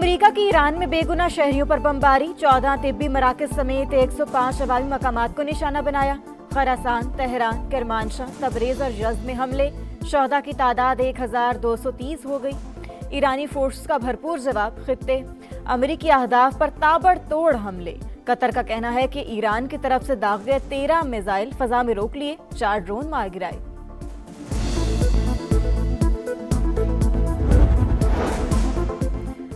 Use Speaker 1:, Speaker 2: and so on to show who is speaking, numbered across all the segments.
Speaker 1: America की Iran में बेगुनाह शहरियों पर बमबारी, 14 तिब्बी मराकज समेत 105 अवामी मकामात को निशाना बनाया। खरासान, तेहरान, करमानशाह, तबरेज और यज़्द में हमले, शहदा की तादाद 1230 हो गई। ईरानी फोर्स का भरपूर जवाब, खित्ते अमेरिकी अहदाफ पर ताबड़तोड़ हमले। कतर का कहना है कि ईरान की तरफ से दाग गए 13 मिसाइल फजा में रोक लिए, 4 ड्रोन मार गिराए।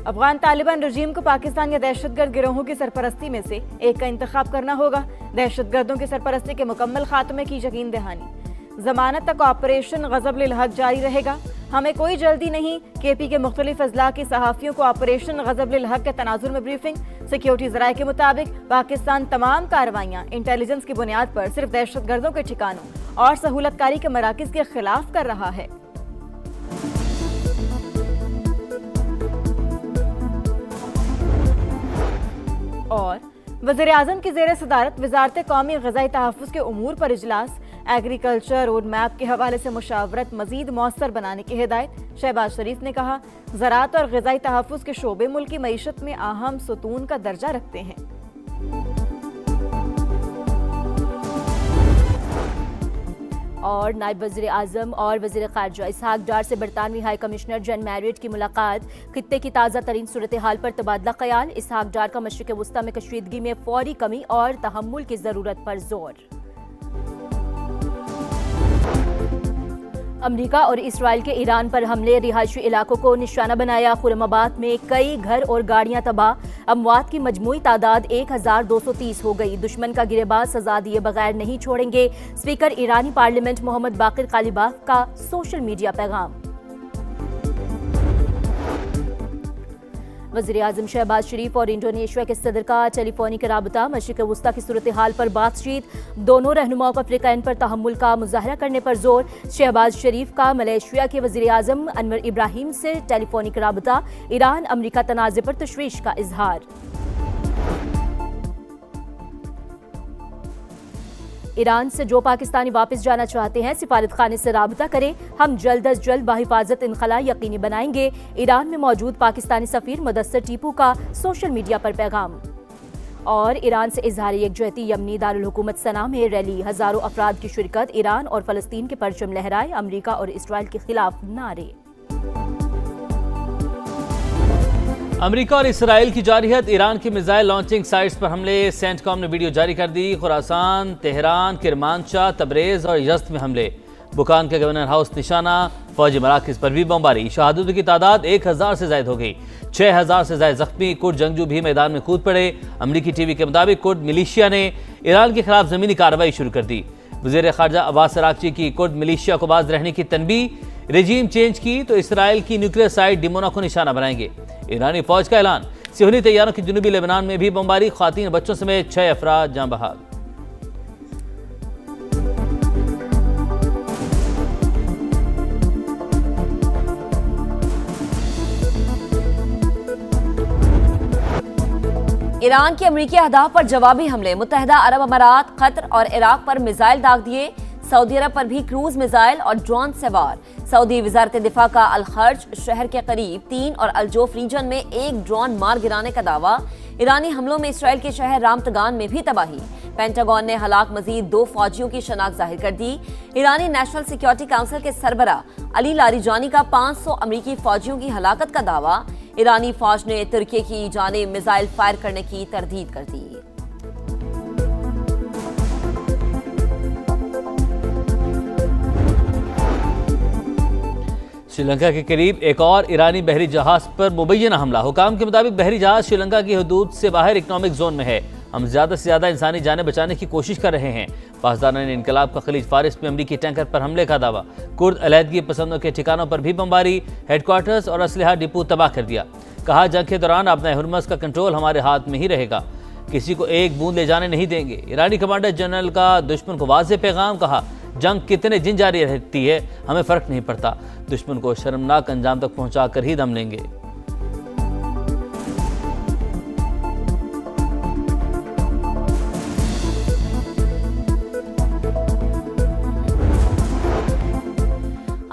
Speaker 1: अफगान तालिबान रजीम को पाकिस्तान या दहशतगर्द गिरोहों की सरपरस्ती में से एक का इंतखाब करना होगा। दहशतगर्दों की सरपरस्ती के मुकम्मल खात्मे की यकीन दहानी। जमानत तक ऑपरेशन गज़ब-उल हक जारी रहेगा। हमें कोई जल्दी नहीं। केपी के मुख्तलिफ अजला की सहाफ़ियों को ऑपरेशन गज़ब-उल हक के तनाजुर में ब्रीफिंग। सिक्योरिटी ज़राए के मुताबिक पाकिस्तान तमाम कार्रवाइयाँ इंटेलिजेंस की बुनियाद पर सिर्फ दहशतगर्दों के ठिकानों और सहूलतकारी के मराकज़ के खिलाफ कर रहा है। और वज़ीर-ए-आज़म की ज़ेर सदारत वज़ारत कौमी ग़िज़ाई तहफ़्फ़ुज़ के उमूर पर इजलास। एग्रीकल्चर रोड मैप के हवाले से मुशावरत मज़ीद मौसर बनाने की हिदायत। शहबाज शरीफ ने कहा, ज़राअत और ग़िज़ाई तहफ़्फ़ुज़ के शोबे मुल्क की मईशत में अहम सुतून का दर्जा रखते हैं।
Speaker 2: और नायब वज़ीर आज़म और वज़ीर ख़ारजा इसहाक डार से बरतानवी हाई कमिश्नर जन मैरियट की मुलाकात। खित्ते की ताज़ा तरीन सूरत हाल पर तबादला ख्याल। इसहाक डार का मशरिक़ वस्ता में कशीदगी में फौरी कमी और तहम्मुल की ज़रूरत पर जोर। अमरीका और इसराइल के ईरान पर हमले, रिहायशी इलाकों को निशाना बनाया। खुरमाबाद में कई घर और गाड़ियां तबाह। अमवात की मजमूई तादाद 1230 हो गई। दुश्मन का गिरेबाज सजा दिए बगैर नहीं छोड़ेंगे। स्पीकर ईरानी पार्लियामेंट मोहम्मद बाकिर कालिबाफ का सोशल मीडिया पैगाम। वज़ीर आज़म शहबाज शरीफ और इंडोनेशिया के सदर का टेलीफोनिक राबता। मशरिक़ वस्ता की सूरत हाल पर बातचीत। दोनों रहनुमाओं का अफ्रीकैन पर तहम्मुल का मुज़ाहरा करने पर जोर। शहबाज शरीफ का मलेशिया के वज़ीर आज़म अनवर इब्राहिम से टेलीफोनिक राबता। ईरान अमरीका तनाज़े पर तशवीश का इजहार। ईरान से जो पाकिस्तानी वापस जाना चाहते हैं सिफारत खाने से राबता करें। हम जल्द अज जल्द बाहिफाजत इनखला यकीनी बनाएंगे। ईरान में मौजूद पाकिस्तानी सफ़ीर मुदस्सर टीपू का सोशल मीडिया पर पैगाम। और ईरान से इजहार यकजहती, यमनी दारुल हुकूमत सना में रैली, हज़ारों अफराद की शिरकत। ईरान और फ़लस्तीन के परचम लहराए। अमरीका और इसराइल के खिलाफ नारे।
Speaker 3: अमेरिका और इसराइल की जारहियत, ईरान की मिसाइल लॉन्चिंग साइट्स पर हमले। सेंटकॉम ने वीडियो जारी कर दी। खुरासान, तेहरान, किरमानशाह, तबरेज और यज़्द में हमले। बुकान के गवर्नर हाउस निशाना। फौजी मराकज़ पर भी बमबारी। शहादतों की तादाद 1000 से ज़ायद हो गई। 6000 से ज़ायद जख्मी। कुर्द जंगजू भी मैदान में कूद पड़े। अमरीकी टीवी के मुताबिक कुर्द मिलिशिया ने ईरान के खिलाफ ज़मीनी कार्रवाई शुरू कर दी। वज़ीर ख़ारजा अब्बास अराग़ची की कुर्द मिलिशिया को बाज रहने की तनबीह। रेजीम चेंज की तो इसराइल की न्यूक्लियर साइट डिमोना को निशाना बनाएंगे। ईरानी फौज का ऐलान। सिहनी तैयारों की जनूबी लेबनान में भी बमबारी। ख़वातीन बच्चों समेत 6 अफराद जाँ बहक।
Speaker 4: ईरान के अमरीकी अहदाफ पर जवाबी हमले। मुत्तहिदा अरब अमारात, कतर और इराक पर मिसाइल दाग दिए। सऊदी अरब पर भी क्रूज मिसाइल और ड्रोन सवार। सऊदी वजारत दिफा का अल-खर्ज शहर के करीब 3 और अल-जोफ रीजन में 1 ड्रोन मार गिराने का दावा। ईरानी हमलों में इसराइल के शहर रामतगान में भी तबाही। पेंटागन ने हलाक मजीद 2 फौजियों की शनाख्त जाहिर कर दी। ईरानी नेशनल सिक्योरिटी काउंसिल के सरबरा अली लारीजानी का 500 अमरीकी फौजियों की हलाकत का दावा। ईरानी फौज ने तुर्की की जानिब मिसाइल फायर करने की तरदीद कर दी।
Speaker 3: श्रीलंका के करीब एक और ईरानी बहरी जहाज पर मुबैना हमला। हुकाम के मुताबिक बहरी जहाज श्रीलंका की हदूद से बाहर इकनॉमिक जोन में है। हम ज़्यादा से ज़्यादा इंसानी जानें बचाने की कोशिश कर रहे हैं। पासदारान इनकलाब का खलीज फारिस में अमरीकी टैंकर पर हमले का दावा। कुर्द अलहदगी पसंदों के ठिकानों पर भी बमबारी। हेडक्वार्टर्स और असलहा डिपो तबाह कर दिया। कहा, जंग के दौरान अपना हुर्मस का कंट्रोल हमारे हाथ में ही रहेगा। किसी को एक बूंद ले जाने नहीं देंगे। ईरानी कमांडर जनरल का दुश्मन को वाज़ेह पैगाम। कहा, जंग कितने दिन जारी रहती है हमें फ़र्क नहीं पड़ता। दुश्मन को शर्मनाक अंजाम तक पहुंचा कर ही दम लेंगे।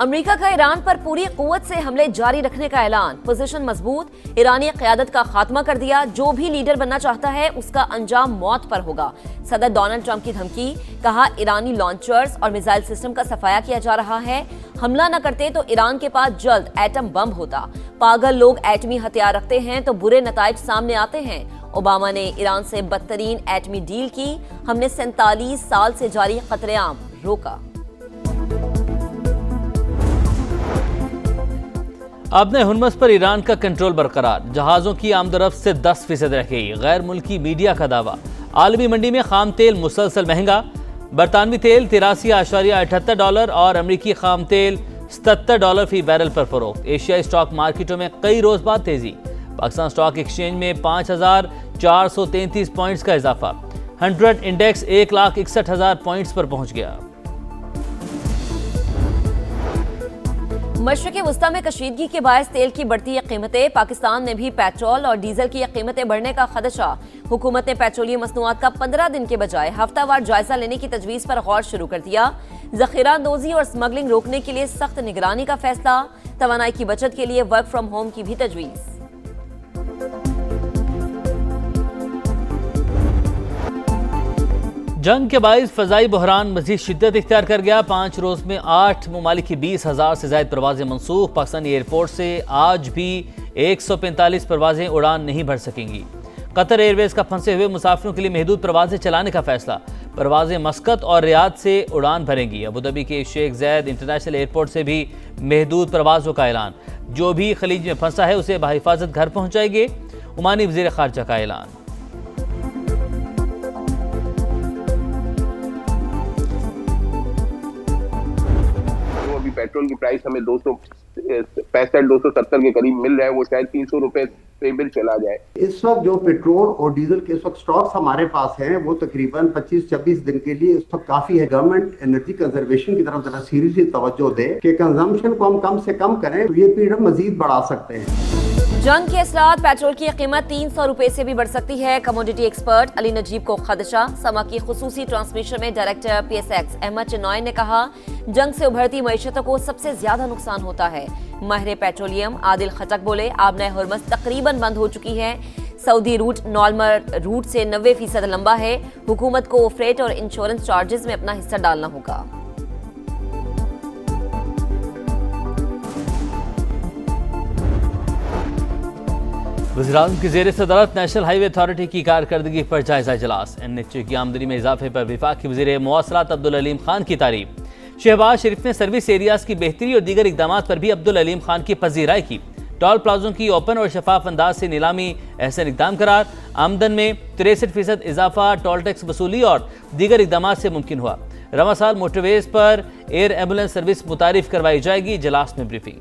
Speaker 4: अमेरिका का ईरान पर पूरी कुव्वत से हमले जारी रखने का ऐलान, पोजीशन मजबूत, ईरानी क़यादत का खात्मा कर दिया, जो भी लीडर बनना चाहता है उसका अंजाम मौत पर होगा। सदर डोनाल्ड ट्रंप की धमकी, कहा ईरानी लॉन्चर्स और मिसाइल सिस्टम का सफाया किया जा रहा है, हमला न करते तो ईरान के पास जल्द एटम बम होता। पागल लोग एटमी हथियार रखते हैं तो बुरे नताइज सामने आते हैं। ओबामा ने ईरान से बदतरीन एटमी डील की, हमने 47 साल से जारी कतलेआम रोका।
Speaker 3: अपने हुर्मुज़ पर ईरान का कंट्रोल बरकरार, जहाज़ों की आमदरफ्त से 10% रह गई। गैर मुल्की मीडिया का दावा, आलमी मंडी में खाम तेल मुसलसल महंगा। बरतानवी तेल $83.78 और अमरीकी खाम तेल $77 फी बैरल पर फरोख्त। एशियाई स्टॉक मार्केटों में कई रोज बाद तेजी। पाकिस्तान स्टॉक एक्सचेंज में 5,433 पॉइंट्स का इजाफा। 100 इंडेक्स 1,61,000 पॉइंट्स पर पहुंच गया।
Speaker 4: मशरिक़ी वुस्ता में कशीदगी के बायस तेल की बढ़ती कीमतें, पाकिस्तान में भी पेट्रोल और डीजल की कीमतें बढ़ने का खदशा। हुकूमत ने पेट्रोलियम मसनूआत का 15 दिन के बजाय हफ्तावार जायजा लेने की तजवीज़ पर गौर शुरू कर दिया। ज़ख़ीरा अंदोज़ी और स्मगलिंग रोकने के लिए सख्त निगरानी का फैसला, तवानाई की बचत के लिए वर्क फ्रॉम होम की भी तजवीज़।
Speaker 3: जंग के बाइस फ़ज़ाई बहरान मज़ीद शिद्दत इख्तियार कर गया। 5 रोज़ में 8 ममालिक की 20,000 से ज़ायद परवाज़ें मनसूख। पाकिस्तानी एयरपोर्ट से आज भी 145 परवाज़ें उड़ान नहीं भर सकेंगी। कतर एयरवेज़ का फंसे हुए मुसाफिरों के लिए महदूद परवाज़ें चलाने का फैसला। परवाज़ें मस्कत और रियाद से उड़ान भरेंगी। अबूधाबी के शेख ज़ैद इंटरनेशनल एयरपोर्ट से भी महदूद परवाज़ों का ऐलान। जो भी खलीज में फंसा है उसे बहिफाजत घर पहुँचाएंगे। ओमानी वज़ीर ख़ारजा का ऐलान।
Speaker 5: पेट्रोल की प्राइस हमें 265-270 के करीब मिल रहा है, वो शायद 300 रुपए पे बिल चला जाए।
Speaker 6: इस वक्त जो पेट्रोल और डीजल के इस वक्त स्टॉक्स हमारे पास हैं वो तकरीबन 25-26 दिन के लिए इस वक्त काफी है। गवर्नमेंट एनर्जी कंजर्वेशन की तरफ जरा सीरियसली तवज्जो दे कि कंजम्पशन को हम कम से कम करें, तो ये पीरियड मजीद बढ़ा सकते हैं।
Speaker 4: जंग के असरात, पेट्रोल की कीमत 300 रुपए से भी बढ़ सकती है। कमोडिटी एक्सपर्ट अली नजीब को खदशा। समा की खुसूसी ट्रांसमिशन में डायरेक्टर PSX अहमद चिनॉय ने कहा, जंग से उभरती मईशतों को सबसे ज्यादा नुकसान होता है। माहिर पेट्रोलियम आदिल खटक बोले, आबना हुर्मुज़ तकरीबन बंद हो चुकी है। सऊदी रूट नॉर्मल रूट से 90% लंबा है। हुकूमत को फ्रेट और इंश्योरेंस चार्जेस में अपना हिस्सा डालना होगा।
Speaker 3: वज़ीर-ए-आज़म की ज़ेर सदारत नेशनल हाईवे अथॉरिटी की कारकर्दगी पर जायजा इजलास। NHA की आमदनी में इजाफे पर वफाकी वज़ीर मवासलात अब्दुल अलीम खान की तारीफ। शहबाज शरीफ ने सर्विस एरियाज की बेहतरी और दीगर इकदामात पर भी अब्दुल अलीम खान की पजीराई की। टोल प्लाजों की ओपन और शफाफ अंदाज से नीलामी एहसन इकदाम करार। आमदन में 63% इजाफा टोल टैक्स वसूली और दीगर इकदामात से मुमकिन हुआ। रवा साल मोटरवेज पर एयर एम्बुलेंस सर्विस मुतारिफ करवाई जाएगी। इजलास में ब्रीफिंग।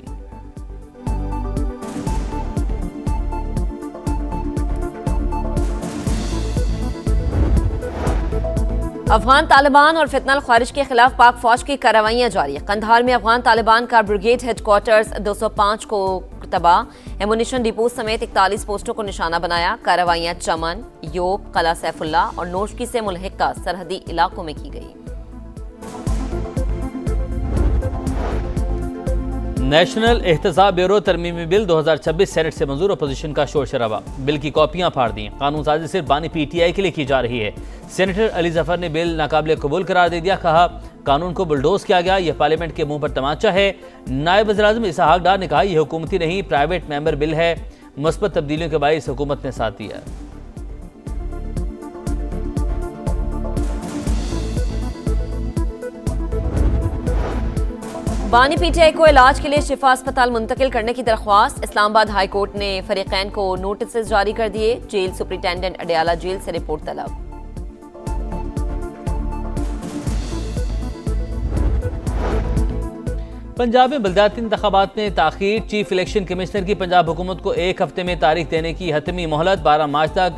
Speaker 4: अफगान तालिबान और फितनल ख्वारिज के खिलाफ पाक फौज की कार्रवाइयां जारी। कंधार में अफगान तालिबान का ब्रिगेड हेडक्वार्टर्स 205 को तबाह, एमुनिशन डिपो समेत 41 पोस्टों को निशाना बनाया। कार्रवाइयां चमन, योब, कला सैफुल्ला और नोशकी से मुल्हिका सरहदी इलाकों में की गई।
Speaker 3: नेशनल एहतसाब ब्यूरो तरमीमी बिल 2026 सेनेट से मंजूर। अपोजिशन का शोर शराबा, बिल की कॉपियां फाड़ दी। कानून साजी सिर्फ बानी PTI के लिए की जा रही है। सेनेटर अली जफर ने बिल नाकाबिल कबूल करार दे दिया। कहा, कानून को बुलडोज किया गया, यह पार्लियामेंट के मुंह पर तमाचा है। नायब वज़ीर-ए-आज़म इसहाक डार ने कहा, यह हुकूमती नहीं प्राइवेट मेंबर बिल है। मुस्बत तब्दीलियों के बाइस हुकूमत ने साथ दिया।
Speaker 4: बानी PTI को इलाज के लिए शिफा अस्पताल मुंतकिल करने की दरख्वास्त। इस्लामाबाद हाई कोर्ट ने फरीकैन को नोटिस जारी कर दिए। जेल सुपरिटेंडेंट अडयाला जेल से रिपोर्ट तलब।
Speaker 3: पंजाब में बलदियाती इंतखाबात में ताखीर। चीफ इलेक्शन कमिश्नर की पंजाब हुकूमत को 1 हफ्ते में तारीख देने की हतमी मोहलत। 12 मार्च तक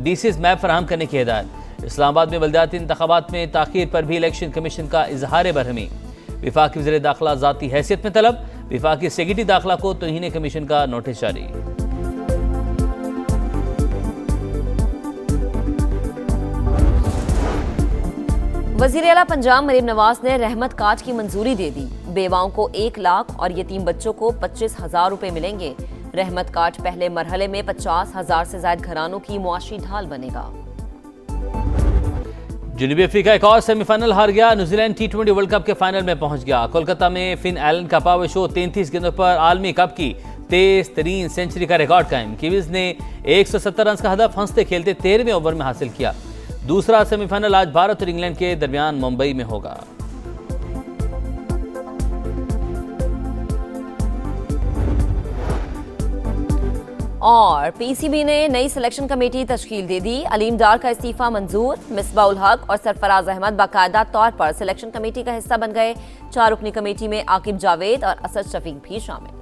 Speaker 3: DCs मैप फराहम करने की हिदायत। इस्लामाबाद में बलदियाती इंतखाबात में ताखीर पर भी इलेक्शन कमीशन का इजहार बरहमी। विफाकी वज़ीर दाखिला ज़ाती हैसियत में तलब। विफाकी सेक्रेटरी दाखिला को तौहीन कमीशन का नोटिस जारी।
Speaker 4: वजीर आला पंजाब मरीम नवाज ने रहमत कार्ड की मंजूरी दे दी। बेवाओं को 1 लाख और यतीम बच्चों को 25,000 रुपए मिलेंगे। रहमत कार्ड पहले मरहले में 50,000 से ज्यादा घरानों की मुआशी ढाल बनेगा।
Speaker 3: जनूबी अफ्रीका एक और सेमीफाइनल हार गया। न्यूजीलैंड T20 वर्ल्ड कप के फाइनल में पहुंच गया। कोलकाता में फिन एलन का पावर शो 33 गेंदों पर आलमी कप की तेज तरीन सेंचुरी का रिकॉर्ड कायम। कीवीज ने 170 रन का हदफ हंसते खेलते 13वें ओवर में हासिल किया। दूसरा सेमीफाइनल आज भारत और इंग्लैंड के दरमियान मुंबई में होगा।
Speaker 4: और पीसीबी ने नई सिलेक्शन कमेटी तश्कील दे दी। अलीम डार का इस्तीफा मंजूर। मिसबाह उल हक और सरफराज अहमद बाकायदा तौर पर सिलेक्शन कमेटी का हिस्सा बन गए। 4 रुकनी कमेटी में आकिब जावेद और असद शफीक भी शामिल।